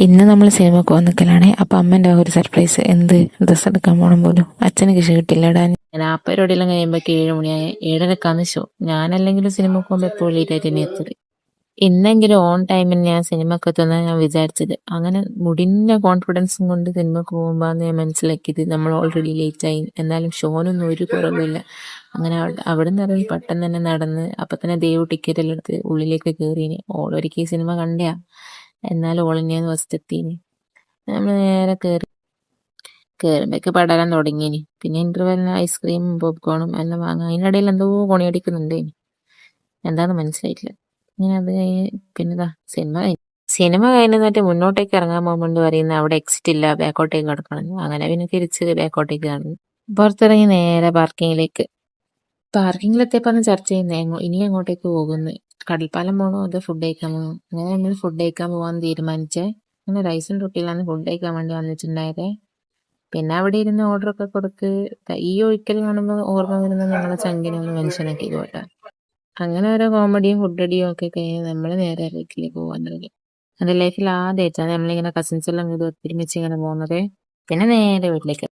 ഇന്ന് നമ്മൾ സിനിമക്ക് പോകാൻ നിൽക്കലാണേ. അപ്പം അമ്മേൻ്റെ ഒരു സർപ്രൈസ്, എന്ത് ഡ്രസ്സ് എടുക്കാൻ പോകണം പോലും. അച്ഛന് കിഷ കിട്ടില്ല ഇടാൻ. ഞാൻ പരിപാടിയെല്ലാം കഴിയുമ്പോഴേക്ക് 7 മണിയായി. 7:30 ഷോ. ഞാനല്ലെങ്കിലും സിനിമക്ക് പോകുമ്പോൾ എപ്പോഴും ലേറ്റായിട്ട് തന്നെ എത്തത്. ഇന്നെങ്കിലും ഓൺ ടൈമിന് ഞാൻ സിനിമക്ക് എത്തുന്ന ഞാൻ വിചാരിച്ചത്. അങ്ങനെ മുടിഞ്ഞ കോൺഫിഡൻസും കൊണ്ട് സിനിമക്ക് പോകുമ്പോൾ ഞാൻ മനസ്സിലാക്കിയത് നമ്മൾ ഓൾറെഡി ലേറ്റായി. എന്നാലും ഷോനൊന്നും ഒരു കുറവില്ല. അങ്ങനെ അവിടെ നിന്ന് ഇറങ്ങി പെട്ടെന്ന് തന്നെ നടന്ന് അപ്പം തന്നെ ദേവ് ടിക്കറ്റ് എല്ലാം എടുത്ത് ഉള്ളിലേക്ക് കയറിയിന്. ഓളൊരിക്കൽ സിനിമ കണ്ടയാ, എന്നാലും ഓളിനെയാണ് ഫസ്റ്റ് എത്തീന്. നമ്മൾ നേരെ കയറുമ്പോഴേക്ക് പടരാൻ തുടങ്ങിയിന്. പിന്നെ ഇന്റർവെല്ലിന് ഐസ്ക്രീമും പോപ്കോണും എല്ലാം വാങ്ങാം. അതിനിടയിൽ എന്തോ കൊണിയടിക്കുന്നുണ്ടേനി, എന്താന്ന് മനസ്സിലായിട്ടില്ല. ഇങ്ങനെ അത് കഴിഞ്ഞ് പിന്നെതാ സിനിമ കഴിഞ്ഞിട്ട് മുന്നോട്ടേക്ക് ഇറങ്ങാൻ പോകുമ്പോൾ പറയുന്നത് അവിടെ എക്സിറ്റ് ഇല്ല, ബാക്കോട്ടേക്ക് കിടക്കണം. അങ്ങനെ പിന്നെ തിരിച്ച് ബാക്കോട്ടേക്ക് നടന്നു. പുറത്തിറങ്ങി നേരെ പാർക്കിങ്ങിലെത്തിയപ്പോൾ ചർച്ച ചെയ്യുന്നേ ഇനി എങ്ങോട്ടേക്ക് പോകുന്നു. കടൽപ്പാലം പോകണോ അതോ ഫുഡ് കഴിക്കാൻ പോകണോ? അങ്ങനെ നമ്മൾ ഫുഡ് കഴിക്കാൻ പോകാൻ തീരുമാനിച്ചേ. അങ്ങനെ റൈസും റൊട്ടിയിലാണ് ഫുഡ് കഴിക്കാൻ വേണ്ടി വന്നിട്ടുണ്ടായത്. പിന്നെ അവിടെ ഇരുന്ന് ഓർഡറൊക്കെ കൊടുക്ക്. ഈ ഒഴിക്കൽ കാണുമ്പോൾ ഓർമ്മ വരുന്നത് ഞങ്ങളെ ചങ്കിനൊന്ന് മെൻഷനാക്കി പോട്ടെ. അങ്ങനെ ഓരോ കോമഡിയും ഫുഡടിയും ഒക്കെ കഴിഞ്ഞ് നമ്മൾ നേരെ വീട്ടിലേക്ക് പോകാൻ തുടങ്ങി. എൻ്റെ ലൈഫിൽ ആദ്യമായിട്ടാണ് നമ്മളിങ്ങനെ കസിൻസ് എല്ലാം കൂടി ഒത്തൊരുമിച്ച് ഇങ്ങനെ പോകുന്നത്. പിന്നെ നേരെ വീട്ടിലേക്ക്